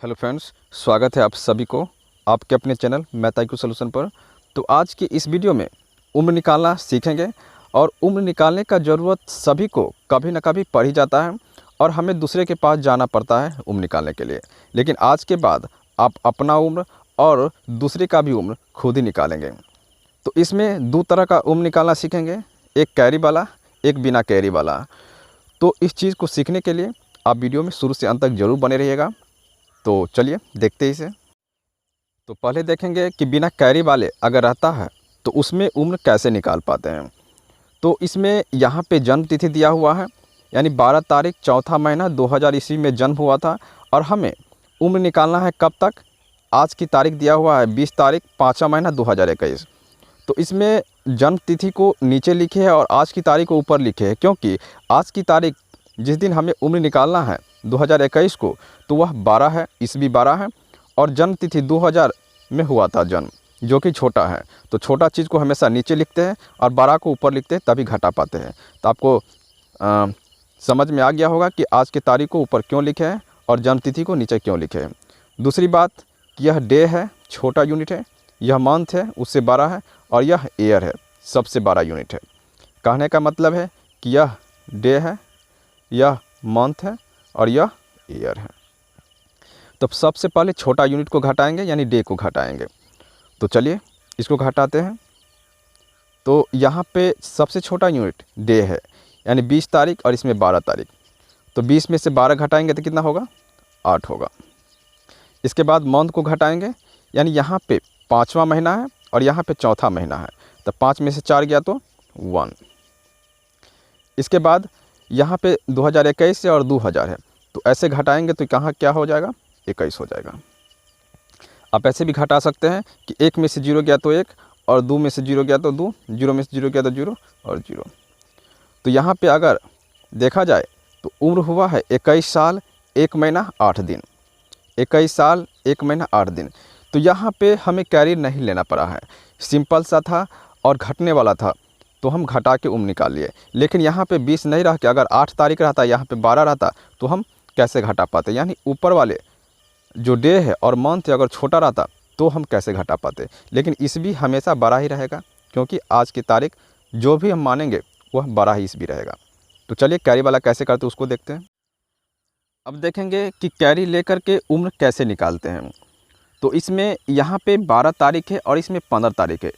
Hello friends, स्वागत है आप सभी को आपके अपने चैनल मैथ IQ सॉल्यूशन पर। तो आज की इस वीडियो में उम्र निकालना सीखेंगे। और उम्र निकालने का ज़रूरत सभी को कभी ना कभी पड़ ही जाता है और हमें दूसरे के पास जाना पड़ता है उम्र निकालने के लिए। लेकिन आज के बाद आप अपना उम्र और दूसरे का भी उम्र खुद ही निकालेंगे। तो इसमें दो तरह का उम्र निकालना सीखेंगे, एक कैरी वाला, एक बिना कैरी वाला। तो इस चीज़ को सीखने के लिए आप वीडियो में शुरू से अंत तक ज़रूर बने रहिएगा। तो चलिए देखते ही इसे। तो पहले देखेंगे कि बिना कैरी वाले अगर रहता है तो उसमें उम्र कैसे निकाल पाते हैं। तो इसमें यहाँ पे जन्म तिथि दिया हुआ है, यानी 12 तारीख चौथा महीना 2000 ईस्वी में जन्म हुआ था। और हमें उम्र निकालना है कब तक। आज की तारीख दिया हुआ है 20 तारीख पाँचवा महीना 2021। तो इसमें जन्म तिथि को नीचे लिखे है और आज की तारीख को ऊपर लिखे है, क्योंकि आज की तारीख जिस दिन हमें उम्र निकालना है 2021 को, तो वह 12 है, ईस्वी 12 है। और जन्म तिथि 2000 में हुआ था जन्म, जो कि छोटा है। तो छोटा चीज़ को हमेशा नीचे लिखते हैं और 12 को ऊपर लिखते हैं, तभी घटा पाते हैं। तो आपको समझ में आ गया होगा कि आज की तारीख को ऊपर क्यों लिखे हैं और जन्म तिथि को नीचे क्यों लिखे हैं। दूसरी बात कि यह डे है, छोटा यूनिट है, यह मंथ है, उससे 12 है, और यह ईयर है, सबसे 12 यूनिट है। कहने का मतलब है कि यह डे है, यह मंथ है और यह ईयर है। तो सबसे पहले छोटा यूनिट को घटाएंगे, यानी डे को घटाएंगे। तो चलिए इसको घटाते हैं। तो यहाँ पे सबसे छोटा यूनिट डे है, यानी 20 तारीख और इसमें 12 तारीख। तो 20 में से 12 घटाएंगे तो कितना होगा, 8 होगा। इसके बाद मंथ को घटाएंगे, यानी यहाँ पे पाँचवा महीना है और यहाँ पे चौथा महीना है। तो 5 में से 4 गया तो 1। इसके बाद यहाँ पे 2021 है और 2000 है, तो ऐसे घटाएंगे तो कहाँ क्या हो जाएगा, 21 हो जाएगा। आप ऐसे भी घटा सकते हैं कि 1 में से 0 गया तो 1 और 2 में से 0 गया तो 2, 0 में से 0 गया तो 0 और 0। तो यहाँ पे अगर देखा जाए तो उम्र हुआ है 21 साल 1 महीना 8 दिन। 21 साल 1 महीना 8 दिन। तो यहाँ पे हमें कैरी नहीं लेना पड़ा है, सिंपल सा था और घटने वाला था, तो हम घटा के उम्र निकाल लिए। लेकिन यहाँ पे 20 नहीं रह के अगर 8 तारीख रहता, यहाँ पे 12 रहता, तो हम कैसे घटा पाते। यानी ऊपर वाले जो डे है और मंथ अगर छोटा रहता तो हम कैसे घटा पाते। लेकिन ईस्वी हमेशा 12 ही रहेगा, क्योंकि आज की तारीख जो भी हम मानेंगे वह 12 ही ईस्वी रहेगा। तो चलिए कैरी वाला कैसे करते उसको देखते हैं। अब देखेंगे कि कैरी लेकर के उम्र कैसे निकालते हैं। तो इसमें यहाँ पे 12 तारीख है और इसमें 15 तारीख है।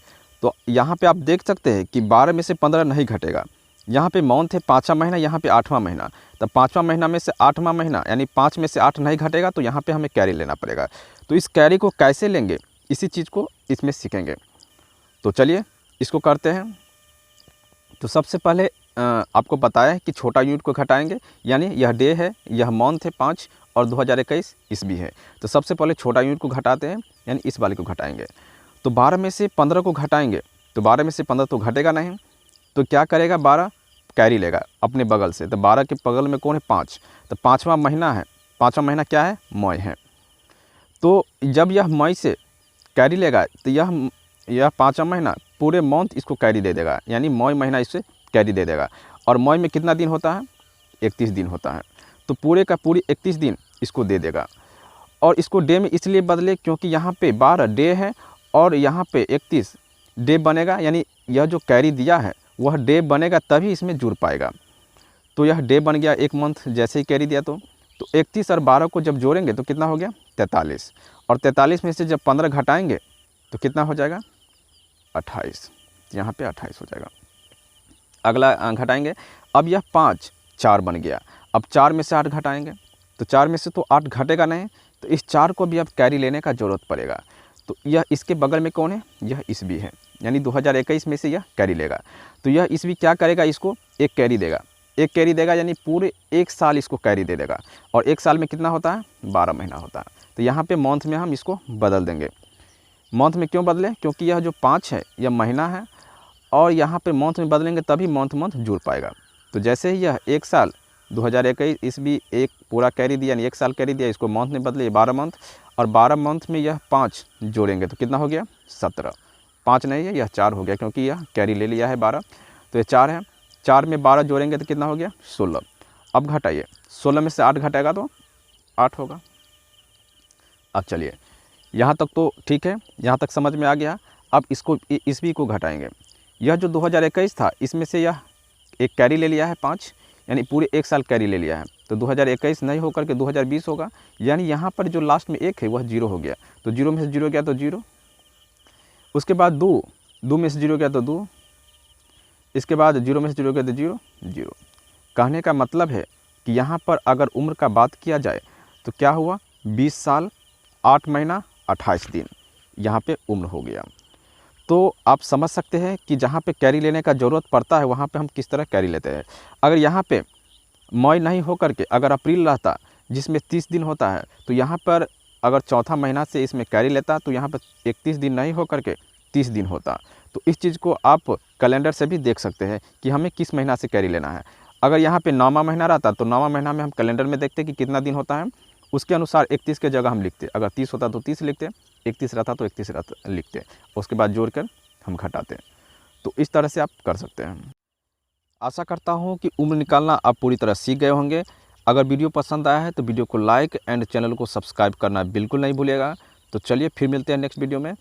तो यहाँ पे आप देख सकते हैं कि 12 में से 15 नहीं घटेगा। यहाँ पे मंथ है पाँचवा महीना, यहाँ पे 8वां महीना। तो पाँचवा महीना में से 8वां महीना, यानी 5 में से 8 नहीं घटेगा, तो यहाँ पे हमें कैरी लेना पड़ेगा। तो इस कैरी को कैसे लेंगे, इसी चीज़ को इसमें सीखेंगे। तो चलिए इसको करते हैं। तो सबसे पहले आपको बताया है कि छोटा यूनिट को घटाएंगे, यानी यह डे है, यह मंथ है 5 और 2021 ईस्वी है। तो सबसे पहले छोटा यूनिट को घटाते हैं, यानी इस वाले को घटाएंगे। तो 12 में से 15 को घटाएंगे, तो 12 में से 15 तो घटेगा नहीं, तो क्या करेगा, 12 कैरी लेगा अपने बगल से। तो 12 के बगल में कौन है, 5। तो पाँचवा महीना है, पाँचवा महीना क्या है, मई है। तो जब यह मई से कैरी लेगा तो यह पाँचवा महीना पूरे मंथ इसको कैरी दे देगा, यानी मई महीना इससे कैरी दे देगा। और मई में कितना दिन होता है, 31 दिन होता है। तो पूरे का पूरी 31 दिन इसको दे देगा। और इसको डे में इसलिए बदले क्योंकि यहाँ पे 12 डे है और यहाँ पे 31 डे बनेगा, यानी यह जो कैरी दिया है वह डे बनेगा, तभी इसमें जुड़ पाएगा। तो यह डे बन गया एक मंथ जैसे ही कैरी दिया। तो 31 और 12 को जब जोड़ेंगे तो कितना हो गया, 43। और 43 में से जब 15 घटाएंगे तो कितना हो जाएगा, 28। यहाँ पे 28 हो जाएगा। अगला घटाएंगे, अब यह 5 4 बन गया। अब 4 में से 8 घटाएंगे, तो 4 में से तो 8 घटेगा नहीं, तो इस 4 को भी अब कैरी लेने का ज़रूरत पड़ेगा। तो यह इसके बगल में कौन है, यह ईस्वी है, यानी 2021 में से यह कैरी लेगा। तो यह ईस्वी क्या करेगा, इसको एक कैरी देगा। एक कैरी देगा यानी पूरे 1 साल इसको कैरी दे देगा। और 1 साल में कितना होता है, 12 महीना होता है। तो यहाँ पे मंथ में हम इसको बदल देंगे। मंथ में क्यों बदलें, क्योंकि यह जो 5 है यह महीना है, और यहाँ पे मंथ में बदलेंगे तभी मंथ जुड़ पाएगा। तो जैसे ही यह 1 साल 2021 ईस्वी एक पूरा कैरी दिया, यानी 1 साल कैरी दिया, इसको मंथ में बदले 12 मंथ, और 12 मंथ में यह 5 जोड़ेंगे तो कितना हो गया, 17। 5 नहीं है, यह 4 हो गया, क्योंकि यह कैरी ले लिया है 12, तो यह 4 है। 4 में 12 जोड़ेंगे तो कितना हो गया, 16। अब घटाइए, 16 में से 8 घटाएगा तो 8 होगा। अब चलिए, यहाँ तक तो ठीक है, यहाँ तक समझ में आ गया। अब इसको ईस्वी को घटाएंगे। यह जो 2021 था, इसमें से यह एक कैरी ले लिया है 5, यानी पूरे 1 साल कैरी ले लिया है। तो 2021 नहीं होकर के 2020 होगा, यानी यहाँ पर जो लास्ट में 1 है वह 0 हो गया। तो 0 में से 0 गया तो 0, उसके बाद 2 में से 0 गया तो 2, इसके बाद 0 में से 0 गया तो 0 0। कहने का मतलब है कि यहाँ पर अगर उम्र का बात किया जाए तो क्या हुआ, 20 साल 8 महीना 28 दिन यहाँ पे उम्र हो गया। तो आप समझ सकते हैं कि जहाँ पे कैरी लेने का ज़रूरत पड़ता है वहाँ पे हम किस तरह कैरी लेते हैं। अगर यहाँ पे मई नहीं हो करके अगर अप्रैल रहता जिसमें 30 दिन होता है, तो यहाँ पर अगर चौथा महीना से इसमें कैरी लेता तो यहाँ पर 31 दिन नहीं हो करके 30 दिन होता। तो इस चीज़ को आप कैलेंडर से भी देख सकते हैं कि हमें किस महीना से कैरी लेना है। अगर यहाँ पे 9वां महीना रहता तो 9वां महीना में हम कैलेंडर में देखते कि कितना दिन होता है, उसके अनुसार 31 के जगह हम लिखते। अगर 30 होता तो 30 लिखते, 31 रहता तो 31 लिखते, उसके बाद जोड़ कर हम घटाते। तो इस तरह से आप कर सकते हैं। आशा करता हूँ कि उम्र निकालना आप पूरी तरह सीख गए होंगे। अगर वीडियो पसंद आया है तो वीडियो को लाइक एंड चैनल को सब्सक्राइब करना बिल्कुल नहीं भूलिएगा। तो चलिए फिर मिलते हैं नेक्स्ट वीडियो में।